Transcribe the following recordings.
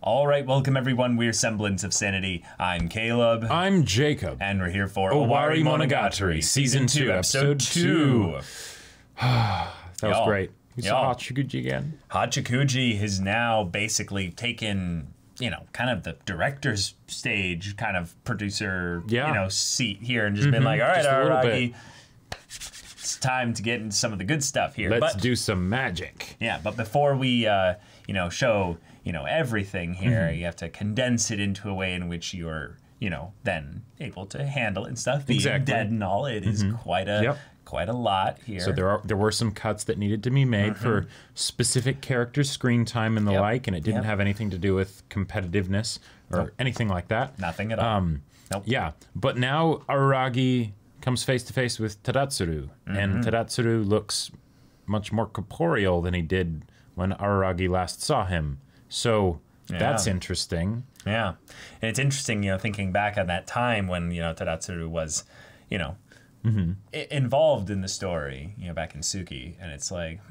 All right, welcome everyone. We're Semblance of Sanity. I'm Caleb. I'm Jacob. And we're here for Owarimonogatari, Season 2, Episode 2. That was great. We saw Hachikuji again. Hachikuji has now basically taken, you know, kind of the director's stage, kind of producer, you know, seat here and just been like, all right, Araragi, it's time to get into some of the good stuff here. Let's do some magic. Yeah, but before we, you know, show, you know, everything here, you have to condense it into a way in which you're, you know, then able to handle it and stuff. Being dead and all, it is quite a quite a lot here. So there were some cuts that needed to be made for specific characters' screen time and the like, and it didn't have anything to do with competitiveness or anything like that. Nothing at all. Yeah, but now Araragi comes face to face with Tadatsuru, and Tadatsuru looks much more corporeal than he did when Araragi last saw him. So that's interesting. Yeah, and it's interesting, you know, thinking back on that time when, you know, Tadatsuru was, you know, involved in the story, you know, back in Suki, and it's like,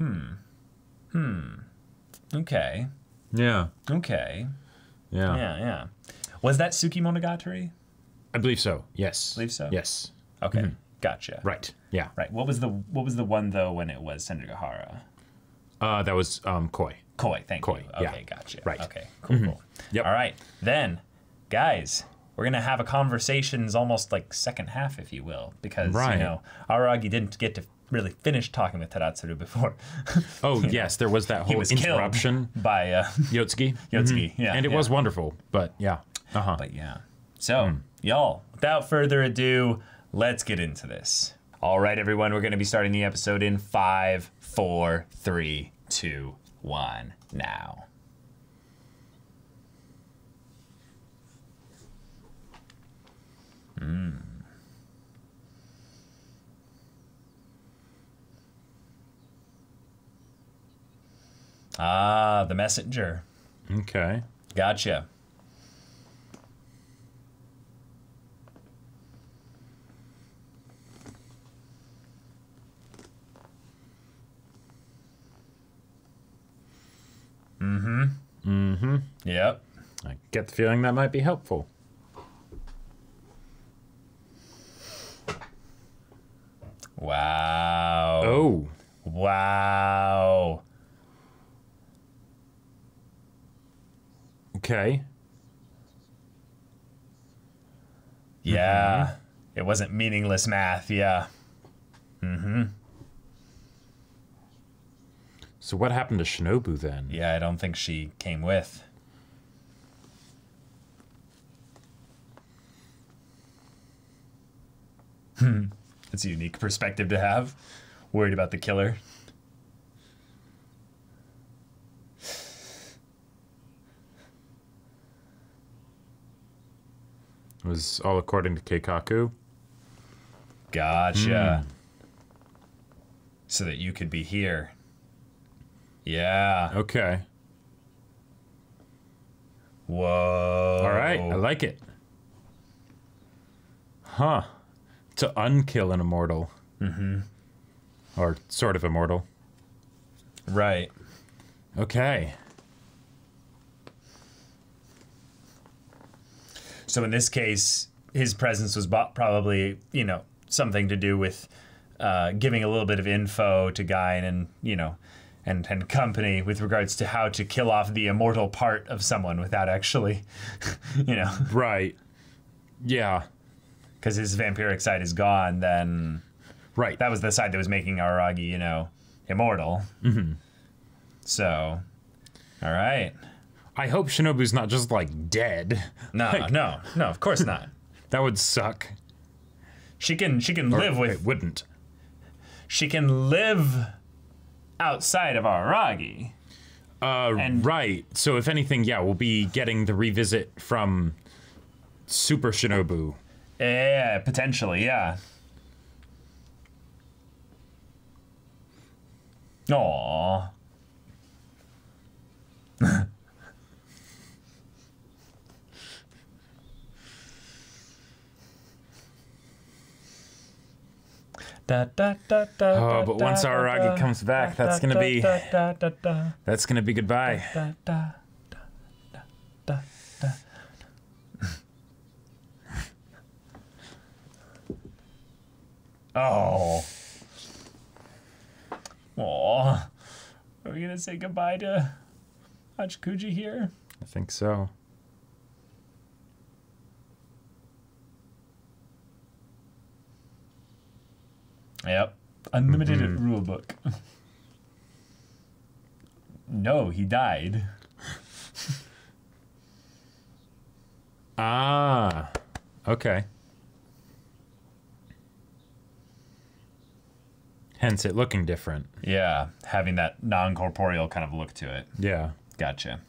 okay. Yeah. Okay. Yeah. Yeah. Was that Suki Monogatari? I believe so. Yes. Believe so. Yes. Okay. Gotcha. Right. Yeah. Right. What was the one though when it was Sendagahara? That was Koi. Koi. Thank you. Yeah. Okay. Gotcha. Right. Okay. Cool. Yep. All right. Then, guys, we're gonna have a conversations almost like second half, if you will, because you know Araragi didn't get to really finish talking with Tadatsuru before. Oh yes, there was that whole interruption by Yotsuki. Yeah, and it was wonderful, but yeah. But yeah. So y'all, without further ado, let's get into this. All right, everyone, we're gonna be starting the episode in 5, 4, 3, 2, 1, now. Ah, the messenger. Okay. Gotcha. Yep. I get the feeling that might be helpful. Wow. Oh. Wow. Okay. Yeah. It wasn't meaningless math, yeah. So what happened to Shinobu then? Yeah, I don't think she came with. That's a unique perspective to have. Worried about the killer. It was all according to Keikaku. Gotcha. So that you could be here. Yeah. Okay. Whoa. All right, I like it. Huh. To unkill an immortal. Or sort of immortal. Right. Okay. So in this case, his presence was probably, you know, something to do with giving a little bit of info to Gain and, you know, and company with regards to how to kill off the immortal part of someone without actually, you know. Right. Yeah. Because his vampiric side is gone, then... Right. That was the side that was making Araragi, you know, immortal. So, all right. I hope Shinobu's not just, like, dead. No, like, no, of course not. That would suck. She can live with... It wouldn't. She can live outside of Araragi. Right. So if anything, yeah, we'll be getting the revisit from Super Shinobu. Yeah, potentially, yeah. Aww. Oh, but once Araragi comes back, that's gonna be goodbye. Oh. Aw. Are we gonna say goodbye to Hachikuji here? I think so. Yep. Unlimited rulebook. No, he died. Ah. Okay. Hence it looking different. Yeah, having that non-corporeal kind of look to it. Yeah. Gotcha.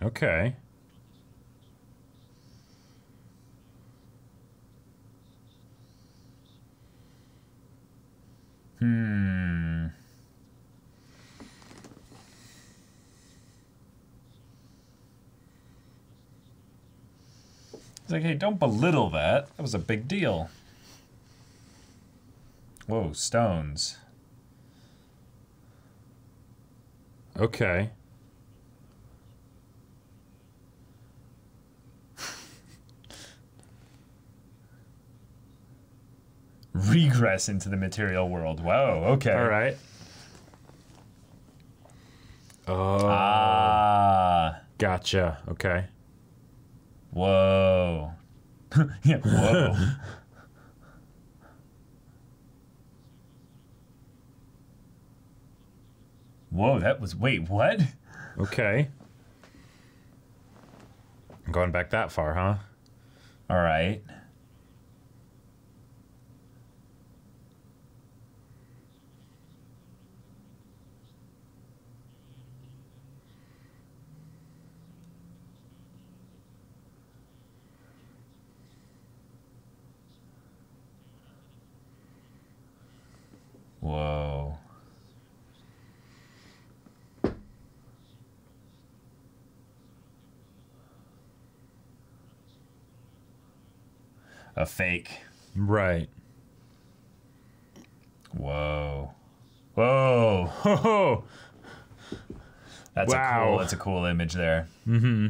Okay. It's like, hey, don't belittle that. That was a big deal. Whoa, stones. Okay. Regress into the material world. Whoa, okay. All right. Oh. Ah. Gotcha. Okay. Whoa. Yeah, whoa. Whoa, that was... Wait, what? Okay. Going back that far, huh? All right. Whoa. A fake. Right. Whoa. Whoa. Ho-ho. Wow. That's a cool image there. Mm-hmm.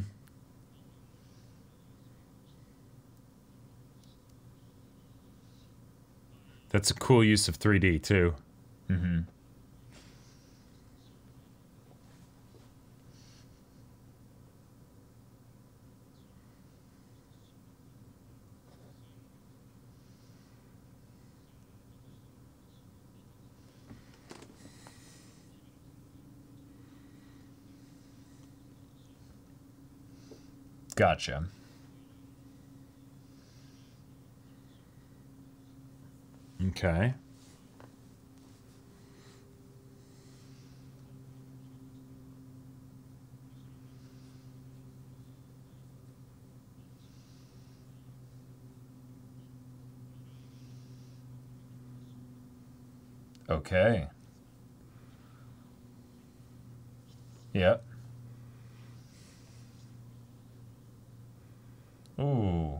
That's a cool use of 3D, too. Mm-hmm. Gotcha. Okay. Okay. Yep. Ooh.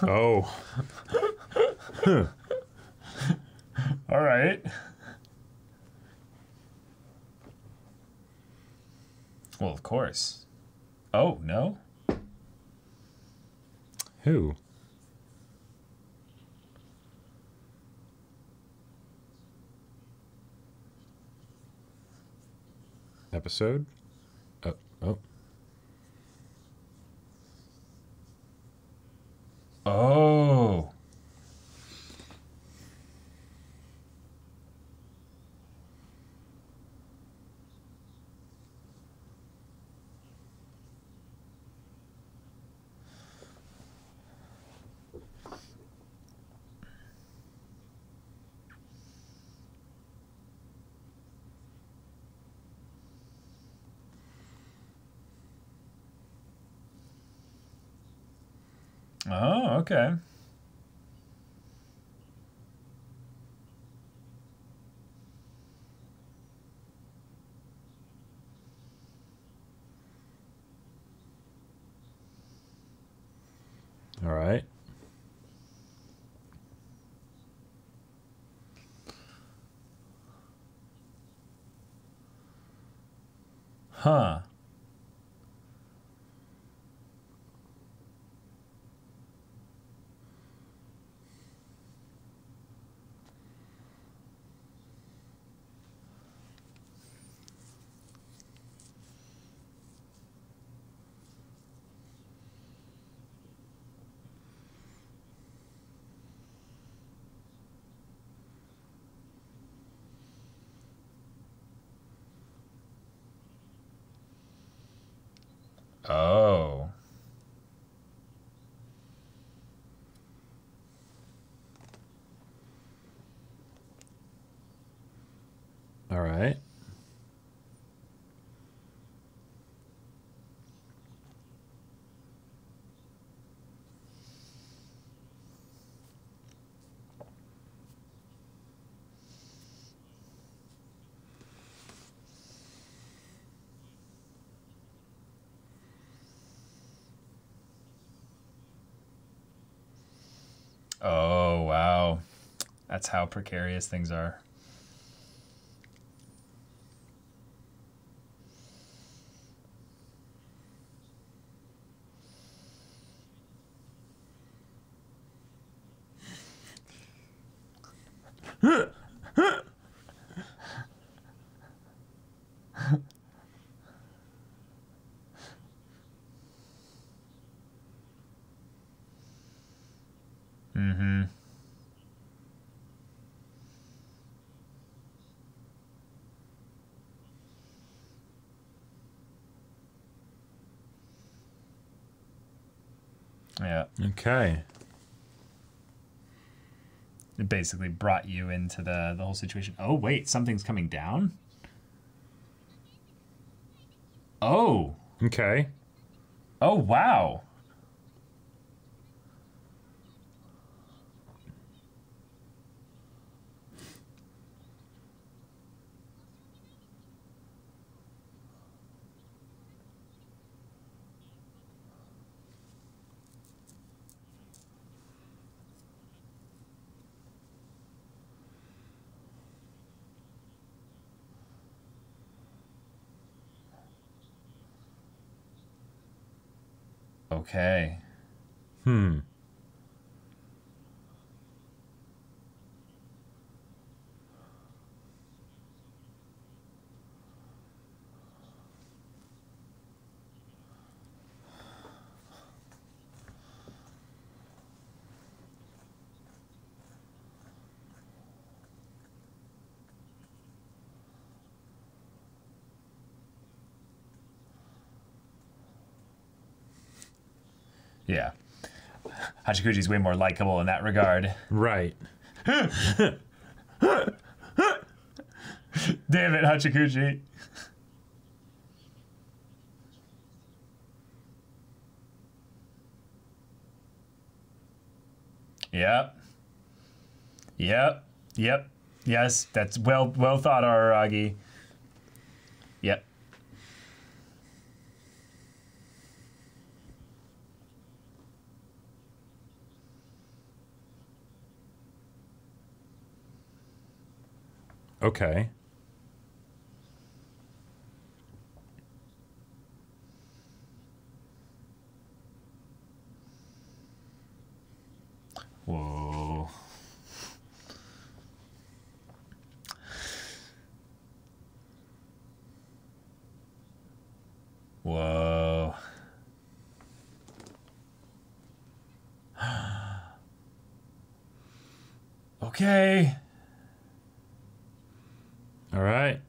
Oh. All right. Well, of course. Oh, no? Who? Episode? Oh. Oh. Oh. Oh, okay. All right. Huh. Oh. All right. Oh, wow. That's how precarious things are. Mm-hmm. Yeah. Okay. It basically brought you into the whole situation. Oh, wait, something's coming down? Oh. Okay. Oh, wow. Okay. Hmm. Yeah. Hachikuji's way more likable in that regard. Right. Damn it, Hachikuji. Yep. Yep. Yep. Yes, that's well thought, Araragi. Yep. Okay. Whoa. Whoa. Okay. All right.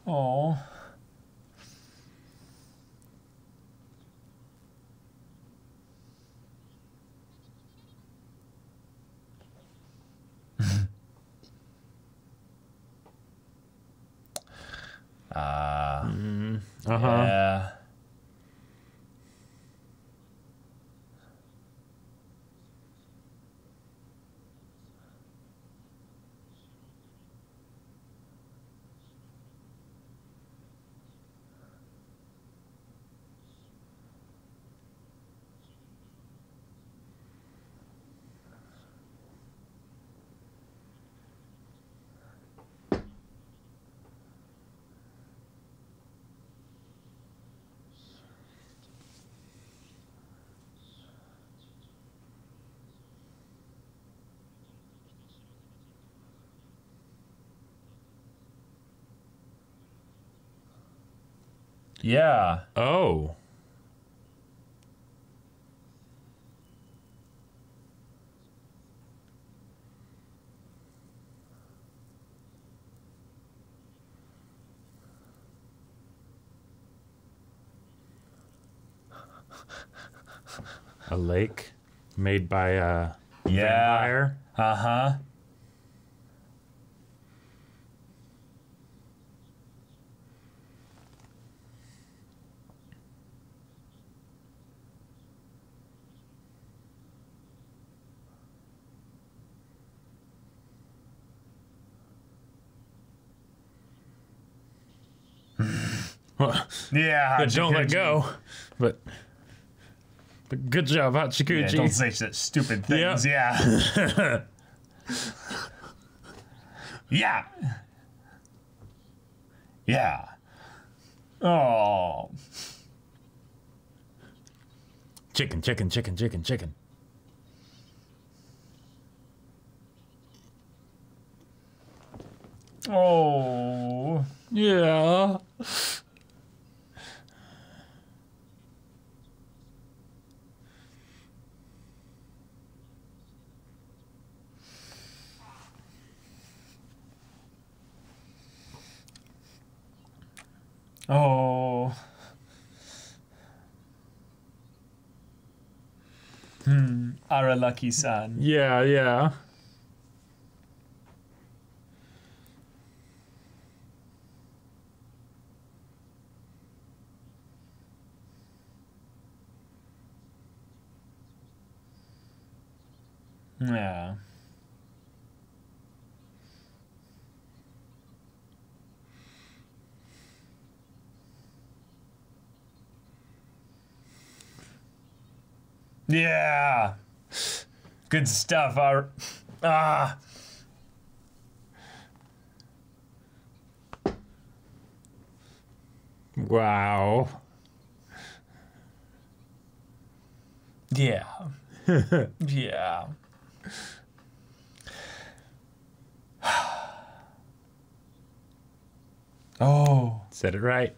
Oh. Uh-huh. Yeah. Yeah. Oh. A lake made by a vampire. Uh-huh. Yeah, Don't let go. But good job, Hachikuji. Yeah, don't say such stupid things. Yeah. Yeah. Yeah. Oh. Chicken, chicken, chicken, chicken, chicken. Oh. Yeah. Oh. Aralaki-san. Yeah, yeah. Yeah. Yeah. Good stuff. Wow. Yeah. Yeah. Oh. Said it right.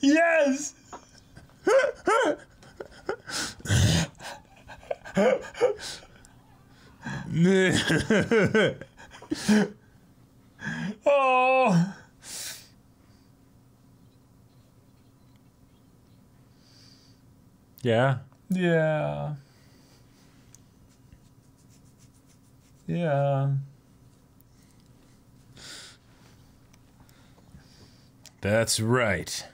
Yes. Oh. Yeah. Yeah. Yeah. That's right.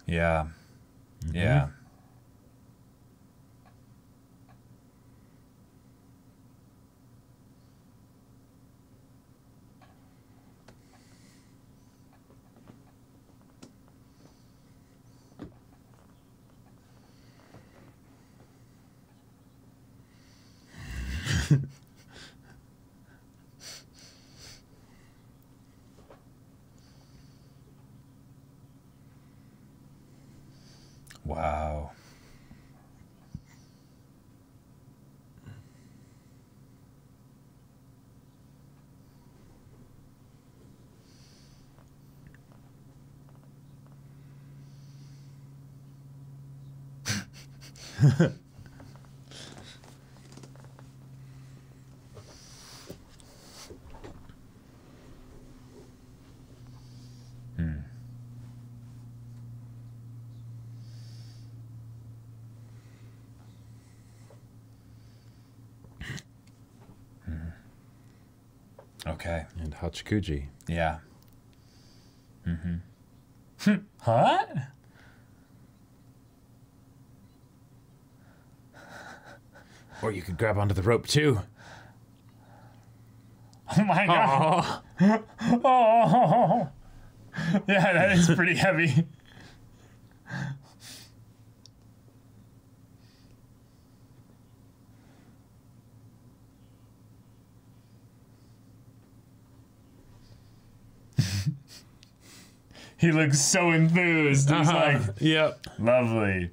Yeah. Yeah. Wow. Okay. And Hachikuji. Yeah. Huh? Or you could grab onto the rope too. Oh my god. Oh. Yeah, that is pretty heavy. He looks so enthused. He's like, yep. lovely.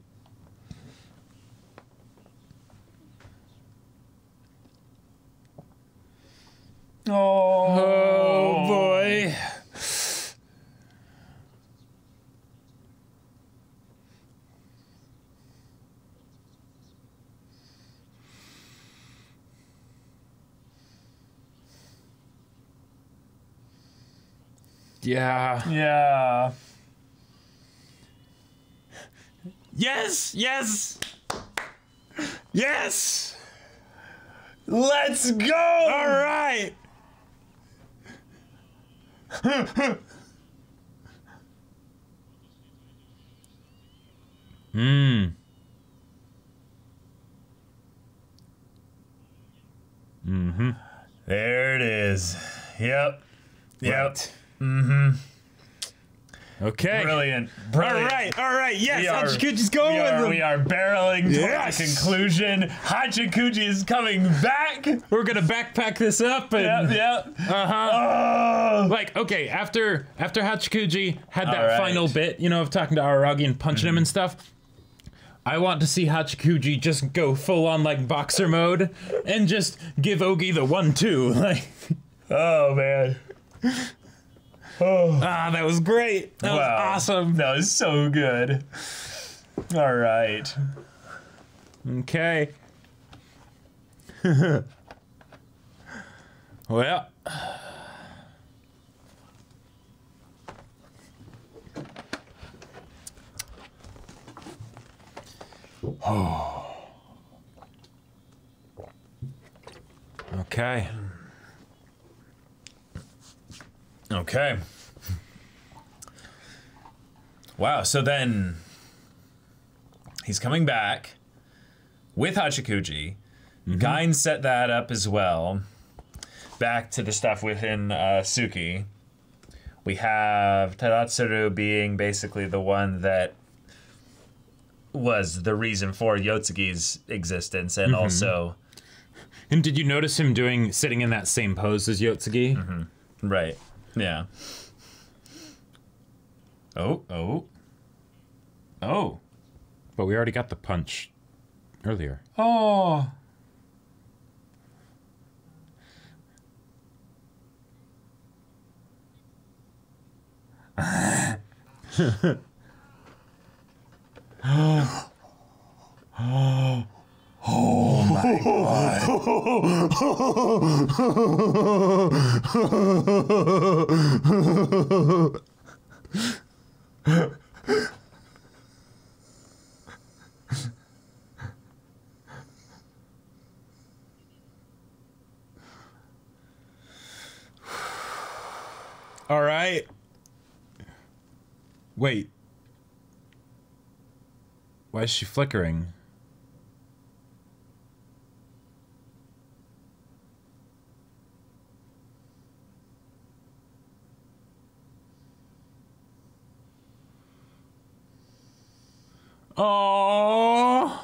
Oh boy. Yeah. Yeah. Yes! Yes! Yes! Let's go! All right! Mm. Mm-hmm. There it is. Yep. Yep. Right. Mm-hmm. Okay. Brilliant. Brilliant. All right. Yes, We are- Hachikuji's going with him. We are barreling Yes. towards the conclusion. Hachikuji is coming back. We're gonna backpack this up and Yep. uh-huh. Oh. Like, okay, after Hachikuji had that All right. final bit, you know, of talking to Araragi and punching him and stuff, I want to see Hachikuji just go full on like boxer mode and just give Ogi the 1-2. Like, Oh man. Oh. that was great. That was awesome. That was so good. All right. Okay. Well. Okay. Okay. Wow, so then he's coming back with Hachikuji. Gain set that up as well. Back to the stuff within Suki. We have Tadatsuru being basically the one that was the reason for Yotsugi's existence, and also... And did you notice him sitting in that same pose as Yotsugi? Right, yeah. Oh. But we already got the punch earlier. Oh. Oh my god. All right. Wait. Why is she flickering? Oh.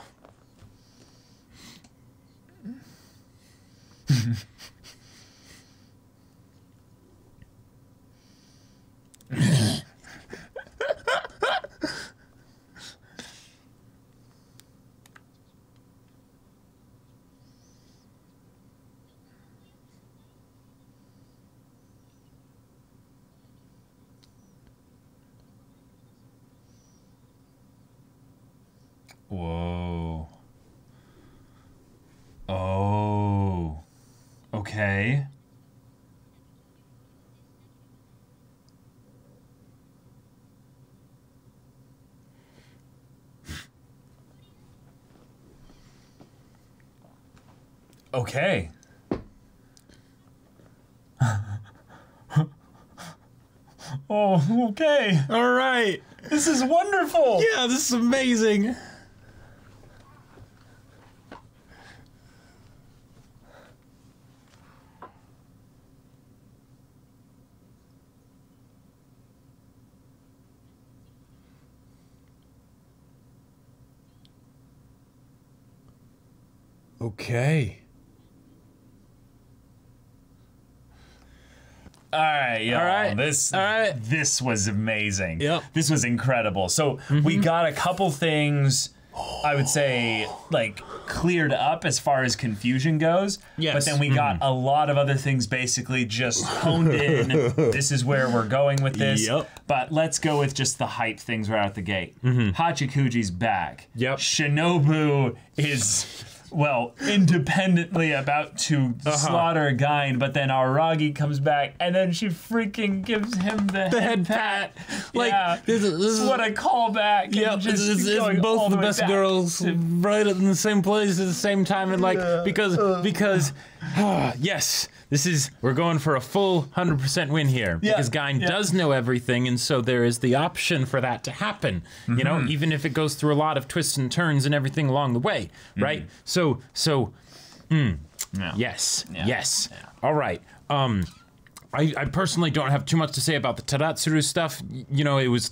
Whoa. Oh. Okay. Okay. Oh, okay. All right. This is wonderful. Yeah, this is amazing. Okay. All right. right, yo, All right. This was amazing. Yep. This was incredible. So we got a couple things, I would say, like, cleared up as far as confusion goes. Yes. But then we got a lot of other things basically just honed in. This is where we're going with this. Yep. But let's go with just the hype things right out the gate. Hachikuji's back. Yep. Shinobu is, well, independently about to slaughter Gain, but then Araragi comes back, and then she freaking gives him the head pat. Like, yeah, this is what a callback. Yep, it's both the best girls right in the same place at the same time, and like because yes, we're going for a full 100% win here because Gain does know everything, and so there is the option for that to happen. You know, even if it goes through a lot of twists and turns and everything along the way, right? Yes. All right. I personally don't have too much to say about the Tadatsuru stuff. You know, it was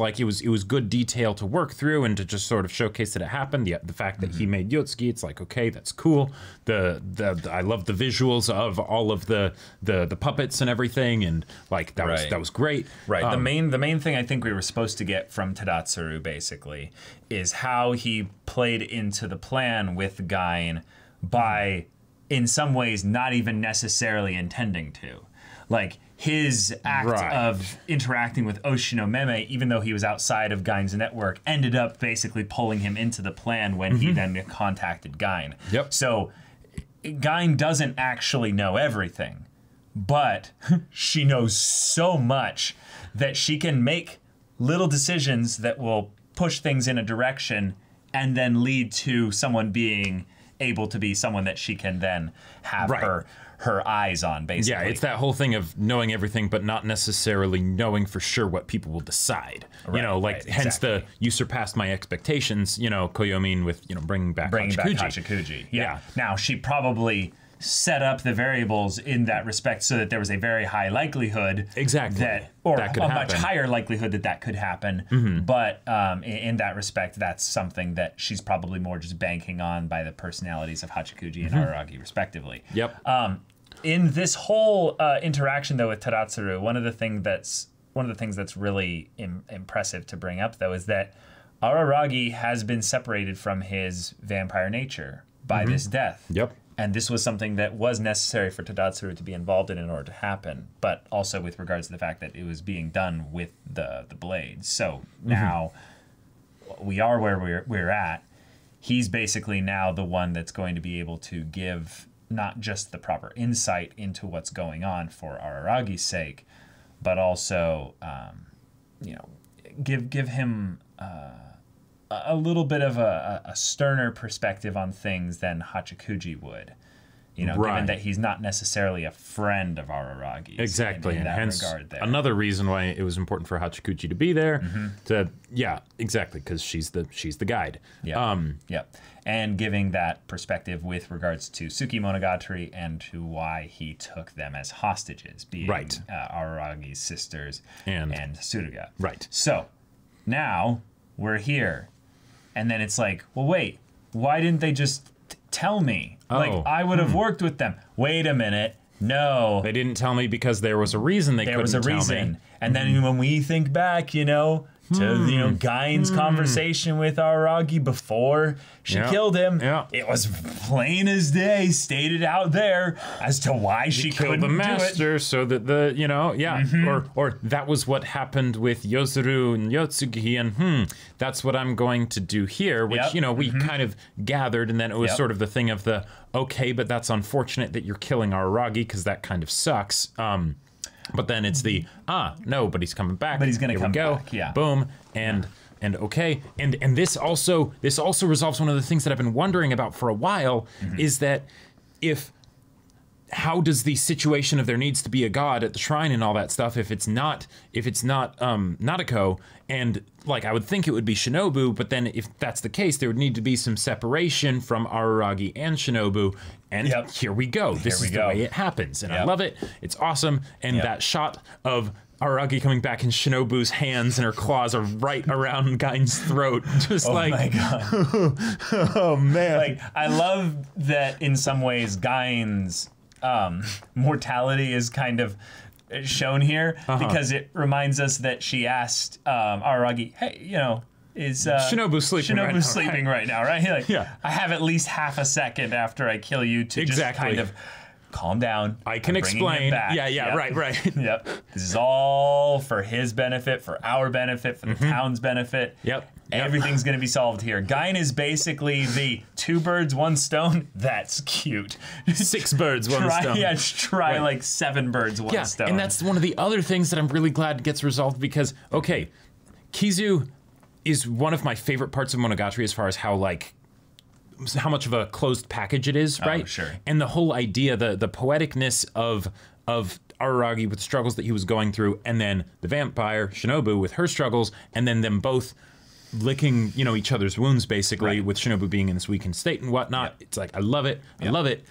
good detail to work through and to just sort of showcase that it happened. The fact that he made Yotsuki, it's like, okay, that's cool. I love the visuals of all of the puppets and everything, and like that was great. Right. The main thing I think we were supposed to get from Tadatsuru basically is how he played into the plan with Gain by, in some ways, not even necessarily intending to. Like, his act of interacting with Oshinomeme, even though he was outside of Gain's network, ended up basically pulling him into the plan when he then contacted Gain. Yep. So Gain doesn't actually know everything, but she knows so much that she can make little decisions that will push things in a direction and then lead to someone being able to be someone that she can then have her eyes on, basically. Yeah, it's that whole thing of knowing everything, but not necessarily knowing for sure what people will decide. You know, like, hence the "you surpassed my expectations," you know, Koyomin with, you know, bringing back Hachikuji. Yeah. Now, she probably set up the variables in that respect so that there was a very high likelihood that could happen. Much higher likelihood that could happen. But in that respect, that's something that she's probably more just banking on by the personalities of Hachikuji and Araragi, respectively. Yep. In this whole interaction, though, with Tadatsuru, one of the things that's really impressive to bring up, though, is that Araragi has been separated from his vampire nature by this death. Yep. And this was something that was necessary for Tadatsuru to be involved in order to happen, but also with regards to the fact that it was being done with the blades. So now we are where we're at. He's basically now the one that's going to be able to give not just the proper insight into what's going on for Araragi's sake, but also, you know, give him a little bit of a sterner perspective on things than Hachikuji would. You know, given that he's not necessarily a friend of Araragi's. Exactly, in and that hence regard there. another reason why it was important for Hachikuji to be there. Because she's the guide. And giving that perspective with regards to Owarimonogatari and to why he took them as hostages, being Araragi's sisters and Suruga. Right. So now we're here, and then it's like, well, wait, why didn't they just tell me? Like, I would have worked with them. Wait a minute. No. They didn't tell me because there was a reason they couldn't tell me. There was a reason. And then when we think back, you know, to Gain's conversation with Araragi before she killed him, it was plain as day stated out there as to why she couldn't the master do it. So that or that was what happened with Yozuru and Yotsugi, and that's what I'm going to do here, which you know we kind of gathered, and then it was sort of the thing of the but that's unfortunate that you're killing Araragi because that kind of sucks. But then it's the no, but he's coming back. But he's gonna come back. Yeah. Boom. And okay. And this also resolves one of the things that I've been wondering about for a while, is that how does the situation of there needs to be a god at the shrine and all that stuff if it's not Nadeko, and like I would think it would be Shinobu, but then if that's the case, there would need to be some separation from Araragi and Shinobu, and here we go. This is the way it happens, and I love it. It's awesome, and that shot of Araragi coming back and Shinobu's hands and her claws are right around Gain's throat, just like, my God. oh man. Like, I love that in some ways Gain's mortality is kind of shown here because it reminds us that she asked Araragi, hey, you know, is Shinobu sleeping right now, right? Like, Yeah. I have at least half a second after I kill you to just kind of calm down. I can explain. Yeah, right. Yep. This is all for his benefit, for our benefit, for the town's benefit. Yep. Everything's going to be solved here. Gain is basically the 2 birds, 1 stone. That's cute. 6 birds, 1 stone. Yeah, try like 7 birds, 1 stone. And that's one of the other things that I'm really glad gets resolved because, okay, Kizu is one of my favorite parts of Monogatari as far as how much of a closed package it is, right? Oh, sure. And the whole idea, the poeticness of Araragi with the struggles that he was going through, and then the vampire Shinobu with her struggles, and then them both licking, you know, each other's wounds basically, with Shinobu being in this weakened state and whatnot. It's like, I love it. I love it.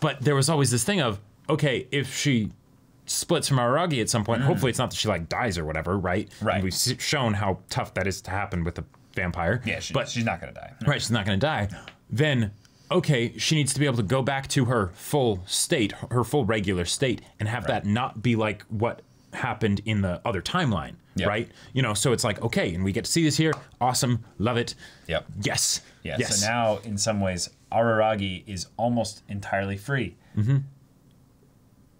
But there was always this thing of, okay, if she splits from Araragi at some point, hopefully it's not that she like dies or whatever, right? Right. And we've shown how tough that is to happen with a vampire. Yeah, but she's not going to die. Right, she's not going to die. Then, okay, she needs to be able to go back to her full state, her full regular state, and have that not be like what happened in the other timeline, right? You know, so it's like, okay, and we get to see this here. Awesome, love it. Yep. Yes. Yeah. Yes. So now, in some ways, Araragi is almost entirely free.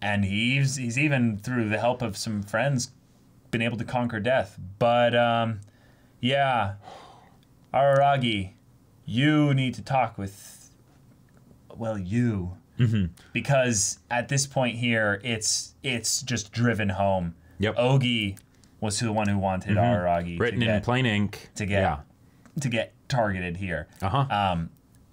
And he's even, through the help of some friends, been able to conquer death. But, yeah, Araragi, you need to talk with, well, you. Because at this point here, it's just driven home. Yep. Ogi was the one who wanted Araragi. Written in plain ink. To get targeted here.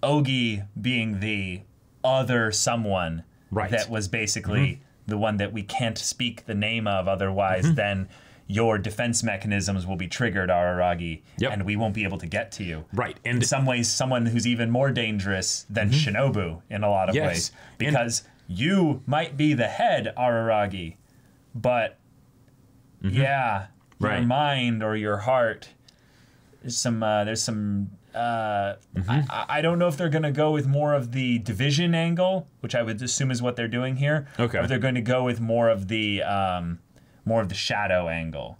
Ogi being the other someone that was basically the one that we can't speak the name of, otherwise then your defense mechanisms will be triggered, Araragi, and we won't be able to get to you. Right. And in some ways, someone who's even more dangerous than Shinobu in a lot of ways. Because you might be the head, Araragi, but your mind or your heart, there's some I don't know if they're going to go with more of the division angle, which I would assume is what they're doing here. Okay. Or they're going to go with more of the shadow angle,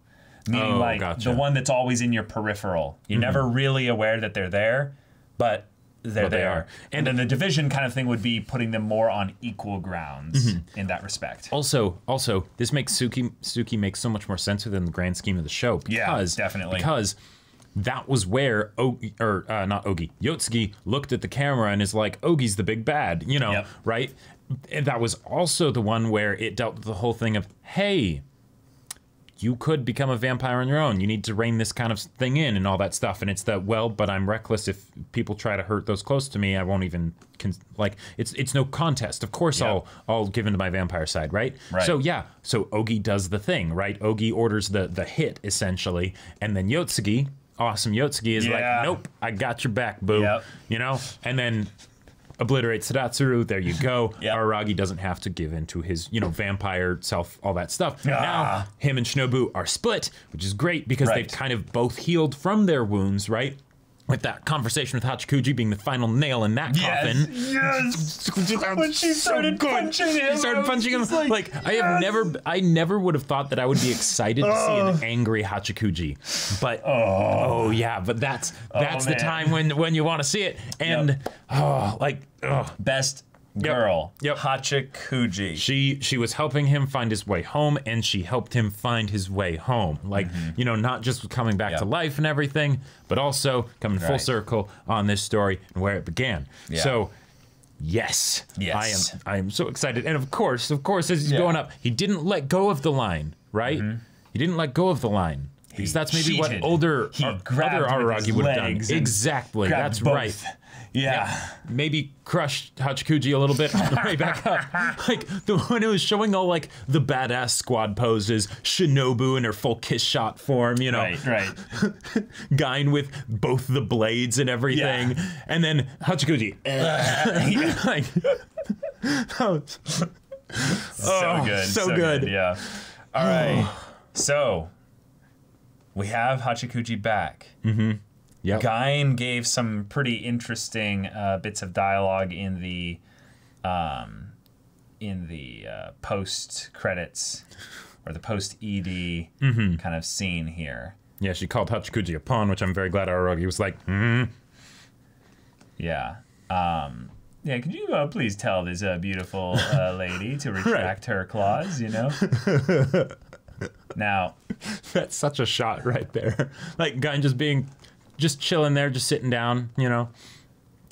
meaning the one that's always in your peripheral. You're never really aware that they're there, but there they are. And then the division kind of thing would be putting them more on equal grounds in that respect. Also, this makes Suki make so much more sense within the grand scheme of the show. Because, definitely. Because that was where Yotsugi looked at the camera and is like, Ogi's the big bad, you know, right? And that was also the one where it dealt with the whole thing of, hey, you could become a vampire on your own. You need to rein this kind of thing in and all that stuff. And it's that, well, but I'm reckless. If people try to hurt those close to me, I won't even, it's no contest. Of course I'll give into my vampire side, right? So so Ogi does the thing, right? Ogi orders the hit, essentially. And then Yotsugi, awesome Yotsugi, is like, nope, I got your back, boo. You know? And then obliterates Tadatsuru, there you go. Araragi doesn't have to give in to his, vampire self, all that stuff. Now, him and Shinobu are split, which is great because they've kind of both healed from their wounds, right? With that conversation with Hachikuji being the final nail in that coffin. Yes. When she started punching him. She started punching him. Like I never would have thought that I would be excited to see an angry Hachikuji. But but that's the time when you want to see it. And best girl, Hachikuji. She was helping him find his way home, and she helped him find his way home. Like, not just coming back to life and everything, but also coming full circle on this story and where it began. So, yes. I am so excited. And of course, as he's going up, he didn't let go of the line, right? He didn't let go of the line. Because that's maybe what other Araragi would have done. Exactly. That's right. Yeah. Maybe crushed Hachikuji a little bit on the way back up. Like, when it was showing all, like, the badass squad poses, Shinobu in her full kiss shot form, Right. Gain with both the blades and everything. And then Hachikuji. So good. Yeah. All right. So, we have Hachikuji back. Yep. Gain gave some pretty interesting bits of dialogue in the post credits or the post ED kind of scene here. Yeah, she called Hachikuji a pawn, which I'm very glad Araragi was like, Yeah. Yeah, could you please tell this beautiful lady to retract her claws, you know? Now, that's such a shot right there. Like, Guy just chilling there, just sitting down, you know?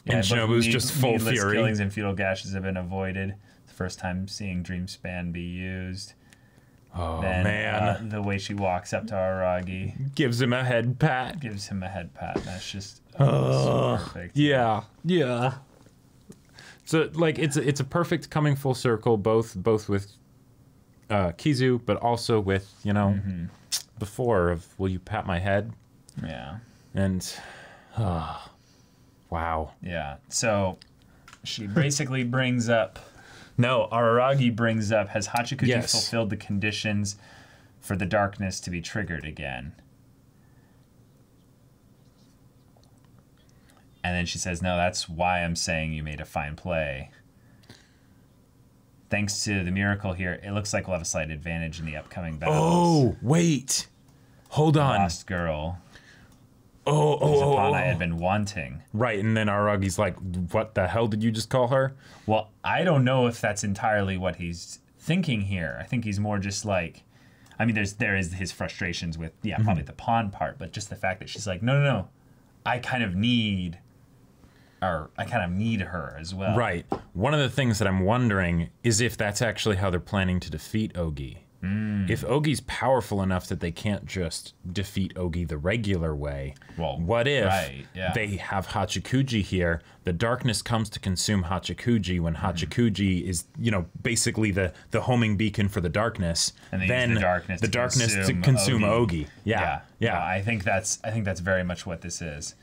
And Shinobu's just full fury. Killings and fetal gashes have been avoided. It's the first time seeing Dreamspan be used. Oh, then, man. The way she walks up to Araragi. Gives him a head pat. That's just so perfect. Yeah. So, like, it's a perfect coming full circle, both with Kizu, but also with, you know, before of, will you pat my head? Yeah. And, wow. Yeah. So, she basically brings up... No, Araragi brings up, has Hachikuji fulfilled the conditions for the darkness to be triggered again? And then she says, no, that's why I'm saying you made a fine play. Thanks to the miracle here, it looks like we'll have a slight advantage in the upcoming battles. Oh, wait. Hold on. Lost girl. Oh, I had been wanting. Right, and then Aragi's like, what the hell did you just call her? Well, I don't know if that's entirely what he's thinking here. I think he's more just like, I mean, there is his frustrations with, probably the pawn part, but just the fact that she's like, no, I kind of need her as well. Right. One of the things that I'm wondering is if that's actually how they're planning to defeat Ogi. If Ogi's powerful enough that they can't just defeat Ogi the regular way, well, what if they have Hachikuji here, the darkness comes to consume Hachikuji when Hachikuji is, you know, basically the homing beacon for the darkness, and then the darkness to consume Ogi. Yeah. I think that's very much what this is.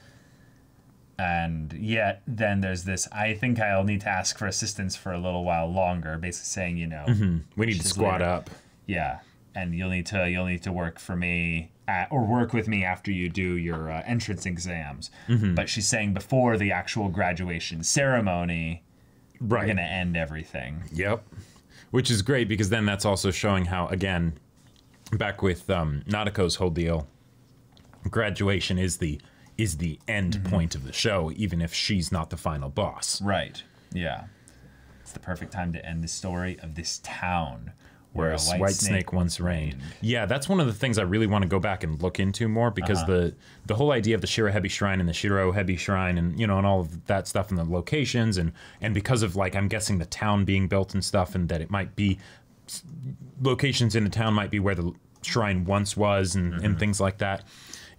And yet, then there's this, I think I'll need to ask for assistance for a little while longer, basically saying, you know... We need to squat up. Yeah, and you'll need to work for me, or work with me after you do your entrance exams. But she's saying before the actual graduation ceremony, we're going to end everything. Yep. Which is great, because then that's also showing how, again, back with Nadeko's whole deal, graduation is the end point of the show, even if she's not the final boss. Right, yeah. It's the perfect time to end the story of this town where a white snake once reigned. Yeah, that's one of the things I really want to go back and look into more, because the whole idea of the Shirohebi Shrine and the Shirohebi Shrine and, you know, and all of that stuff and the locations and because of, like, I'm guessing the town being built and stuff, and that it might be locations in the town might be where the shrine once was and things like that.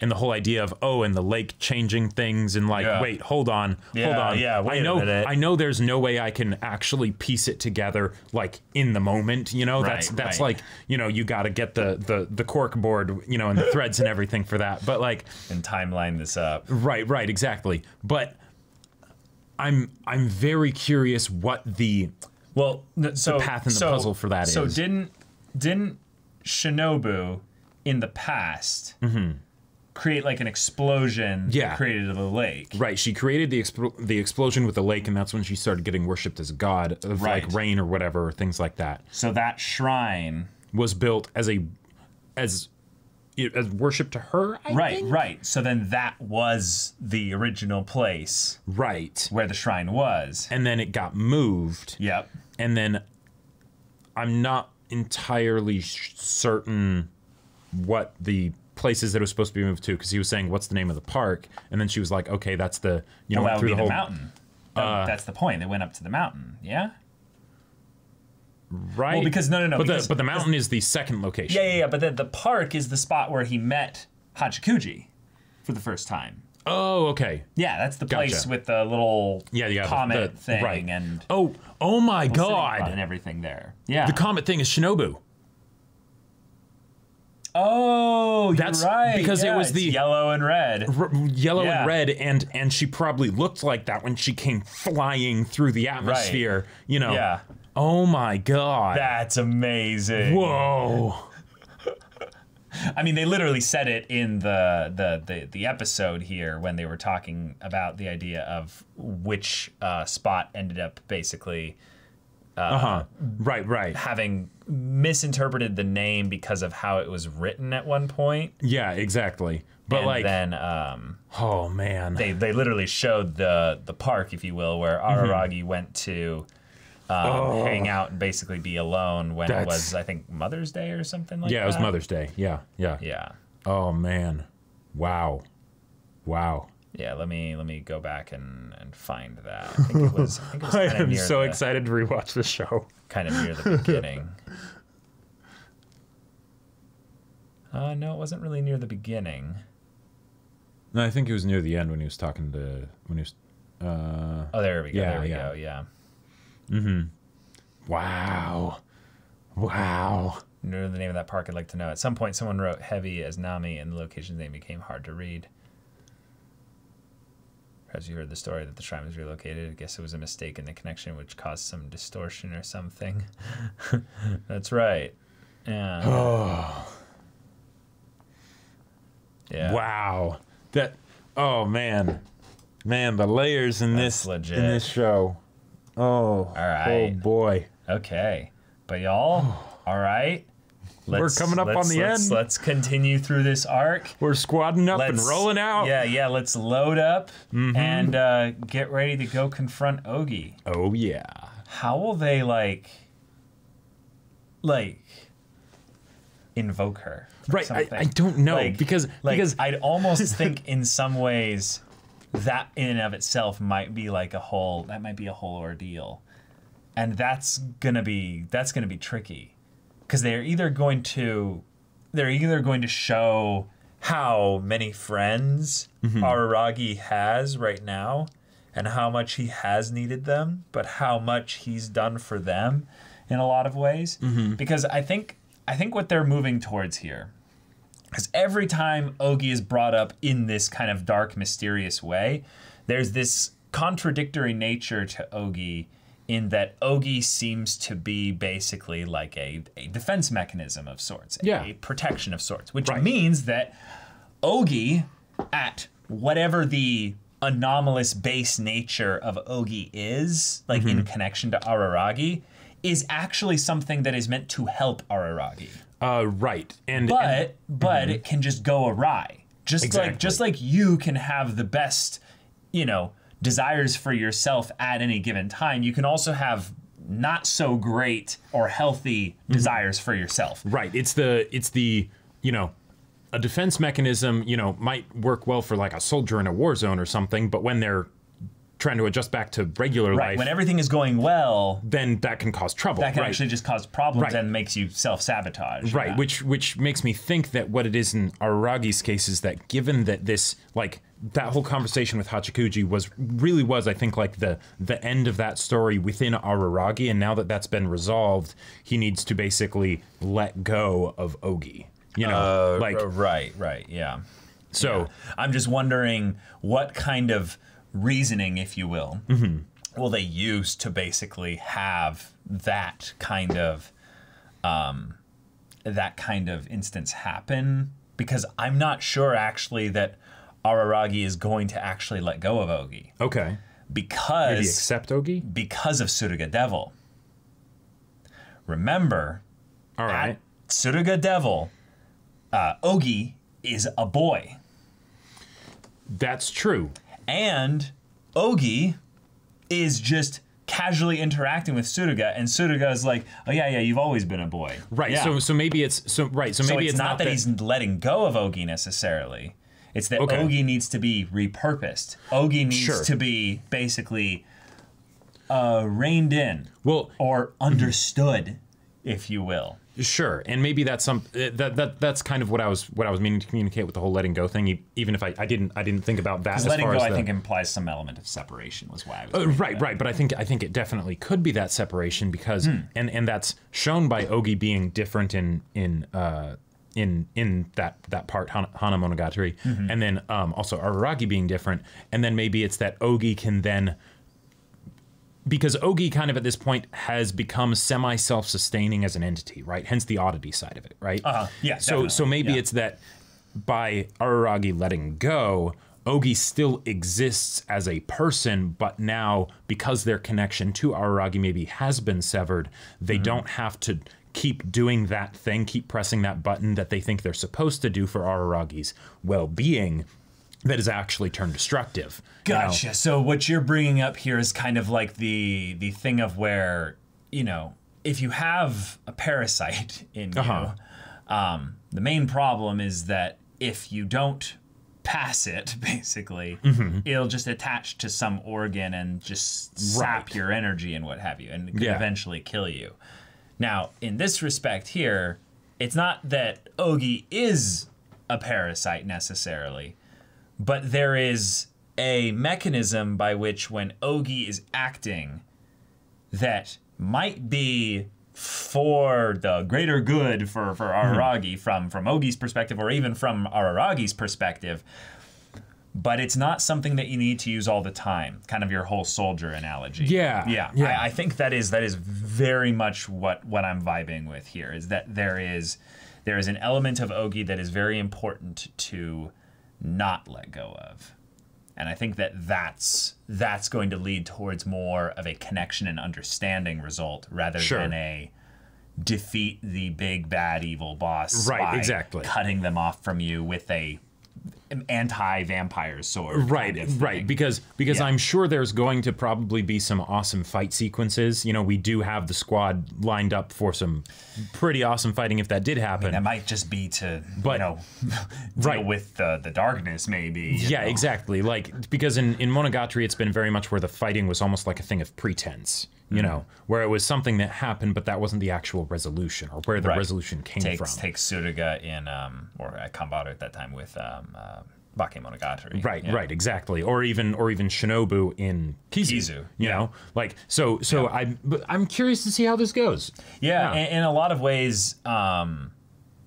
And the whole idea of, and the lake changing things and like, wait, hold on. Yeah, wait a minute. I know there's no way I can actually piece it together like in the moment, you know? That's like, you know, you got to get the cork board, you know, and the threads and everything for that. But like, and timeline this up. Right, exactly. But I'm very curious what the path and the puzzle for that is. So didn't Shinobu in the past create like an explosion that created the lake? Right, she created the explosion with the lake, and that's when she started getty worshipped as a god of like rain or whatever, or things like that. So that shrine was built as worship to her, I think? Right. So then that was the original place. Right. Where the shrine was. And then it got moved. Yep. And then I'm not entirely certain what the places that it was supposed to be moved to, because he was saying, what's the name of the park? And then she was like, okay, that's the, you know, that through would be the whole mountain. That's the point. They went up to the mountain, yeah? Right. Well, because no. But the mountain is the second location. Yeah. But then the park is the spot where he met Hachikuji for the first time. Oh, okay. Yeah, that's the place with the little comet thing. Right. And oh my God. And everything there. Yeah. The comet thing is Shinobu. Oh, that's right. Because it was the yellow and red. And red, and she probably looked like that when she came flying through the atmosphere. You know. Yeah. Oh my God. That's amazing. Whoa. I mean, they literally said it in the episode here when they were talking about the idea of which spot ended up basically Right. having misinterpreted the name because of how it was written at one point. Yeah, exactly. But And like, then oh man, they literally showed the park, if you will, where Araragi went to hang out and basically be alone when it was, I think, Mother's Day or something like that. Yeah, it was Mother's Day. Yeah. Yeah. Oh man, wow. Yeah, let me go back and find that. I think it was I kind of am near so excited to rewatch the show. kind of near the beginning. No, it wasn't really near the beginning. No, I think it was near the end when he was talking to Oh, there we go. Yeah, there we yeah. go. Yeah. Wow. Know the name of that park? I'd like to know. At some point, someone wrote heavy as Nami, and the location's name became hard to read. Perhaps you heard the story that the shrine was relocated. I guess it was a mistake in the connection, which caused some distortion or something. That's right. Yeah. Oh. Yeah. Wow. Oh man, the layers in That's legit. in this show. Oh. All right. Oh boy. Okay. But y'all, all right. We're coming up on the end. Let's continue through this arc. We're squadding up and rolling out. Yeah. Let's load up and get ready to go confront Ogi. Oh yeah. How will they like invoke her? Right. I don't know because I'd almost think in some ways that in and of itself might be like a whole ordeal, and that's gonna be tricky because they're either going to show how many friends Araragi has right now and how much he has needed them, but how much he's done for them in a lot of ways. Because I think what they're moving towards here, because every time Ogi is brought up in this kind of dark, mysterious way, there's this contradictory nature to Ogi in that Ogi seems to be basically like a defense mechanism of sorts, a protection of sorts, which means that Ogi, at whatever the anomalous base nature of Ogi is, like in connection to Araragi, is actually something that is meant to help Araragi. Right. But it can just go awry. Just like you can have the best, desires for yourself at any given time, you can also have not so great or healthy desires for yourself. Right. It's the a defense mechanism, might work well for like a soldier in a war zone or something, but when they're trying to adjust back to regular life. When everything is going well, then that can cause trouble. That can actually just cause problems and makes you self-sabotage. Right, which makes me think that what it is in Araragi's case is that given that this, that whole conversation with Hachikuji was, I think, like the end of that story within Araragi, and now that that's been resolved, he needs to basically let go of Ogi. Right, yeah. So I'm just wondering what kind of reasoning, if you will, will they use to basically have that kind of instance happen? Because I'm not sure actually that Araragi is going to actually let go of Ogi. Okay. Because maybe accept Ogi? Because of Tsuruga Devil. Remember, all right, at Tsuruga Devil, Ogi is a boy. That's true. And Ogi is just casually interacting with Tsuruga, and Tsuruga is like, "Oh yeah, you've always been a boy." Right. Yeah. So maybe it's maybe it's not that he's letting go of Ogi necessarily. It's that Ogi needs to be repurposed. Ogi needs to be basically reined in, or understood, if you will. Sure, and maybe that's that's kind of what I was meaning to communicate with the whole letting go thing. Even if I didn't think about that. As letting far go, as I think, implies some element of separation. Was why I was right. But I think it definitely could be that separation because and that's shown by Ogi being different in that part Hanamonogatari, and then also Araragi being different, and then maybe it's that Ogi can then. Because Ogi kind of at this point has become semi-self-sustaining as an entity, right? Hence the oddity side of it, right? Yeah. So maybe it's that by Araragi letting go, Ogi still exists as a person, but now because their connection to Araragi maybe has been severed, they don't have to keep doing that thing, keep pressing that button that they think they're supposed to do for Araragi's well-being that is actually turned destructive. Gotcha. You know? So what you're bringing up here is kind of like the thing of where, you know, if you have a parasite in you, the main problem is that if you don't pass it, basically, it'll just attach to some organ and just sap your energy and what have you, and it could eventually kill you. Now, in this respect here, it's not that Ogi is a parasite necessarily, but there is a mechanism by which when Ogi is acting that might be for the greater good for Araragi from Ogi's perspective, or even from Araragi's perspective, but it's not something that you need to use all the time. Kind of your whole soldier analogy. Yeah. I think that is very much what I'm vibing with here, is that there is an element of Ogi that is very important to not let go of. And I think that's going to lead towards more of a connection and understanding result rather than a defeat the big bad evil boss by cutting them off from you with an anti-vampire sword. Because I'm sure there's going to probably be some awesome fight sequences. You know, we do have the squad lined up for some pretty awesome fighting if that did happen. I mean, that might just be to, you know, deal with the darkness, maybe. Yeah, exactly. Like, because in Monogatari, it's been very much where the fighting was almost like a thing of pretense, you know, where it was something that happened, but that wasn't the actual resolution or where the resolution came from. Take Tsuruga in, or at Kanbaru at that time with Bakemonogatari. Right, exactly. Or even Shinobu in Kizu. You know, like so. I'm curious to see how this goes. Yeah. In a lot of ways,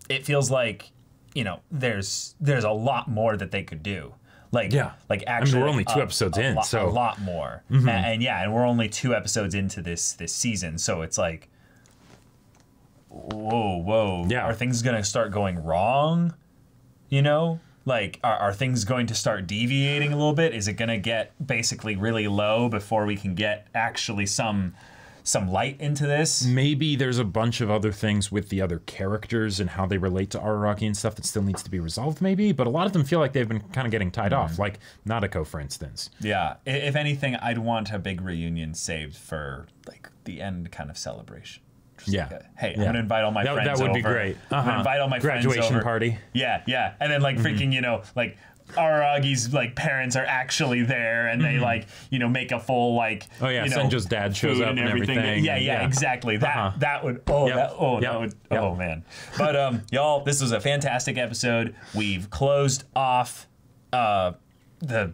it feels like, you know, there's a lot more that they could do. Like actually, I mean, we're only 2 episodes in, so a lot more. And we're only 2 episodes into this season, so it's like, whoa, are things gonna start going wrong? You know, like, are things going to start deviating a little bit? Is it gonna get basically really low before we can get actually some light into this? Maybe there's a bunch of other things with the other characters and how they relate to Araragi and stuff that still needs to be resolved, maybe. But a lot of them feel like they've been kind of getting tied off, like Nadeko, for instance. Yeah. If anything, I'd want a big reunion saved for, like, the end kind of celebration. Just like hey, I'm gonna invite all my friends over. That would be great. I'm gonna invite all my graduation friends over. Party. Yeah. And then, like, freaking, you know, like, Araragi's like parents are actually there, and they like, you know, make a full like you know, Senjo's dad shows up and everything. Yeah, exactly. That would man. But y'all, this was a fantastic episode. We've closed off the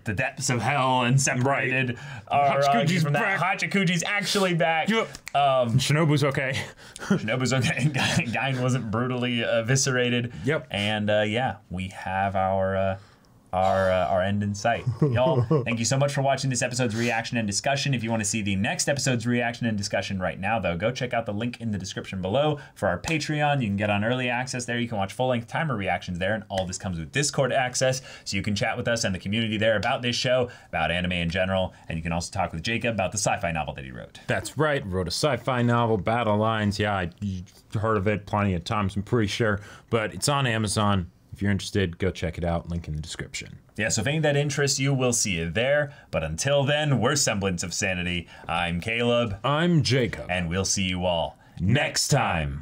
depths of hell and separated Araragi from that. Hachicuji's actually back. Shinobu's okay. Shinobu's okay. Gain wasn't brutally eviscerated. And we have our end in sight. Y'all, thank you so much for watching this episode's reaction and discussion. If you want to see the next episode's reaction and discussion right now, though, go check out the link in the description below for our Patreon. You can get on early access there. You can watch full-length timer reactions there, and all this comes with Discord access, so you can chat with us and the community there about this show, about anime in general, and you can also talk with Jacob about the sci-fi novel that he wrote. That's right. Wrote a sci-fi novel, Battle Lines. Yeah, I heard of it plenty of times, I'm pretty sure, but it's on Amazon. If you're interested, go check it out. Link in the description. Yeah, so if any of that interests you, we'll see you there. But until then, we're Semblance of Sanity. I'm Caleb. I'm Jacob. And we'll see you all next time.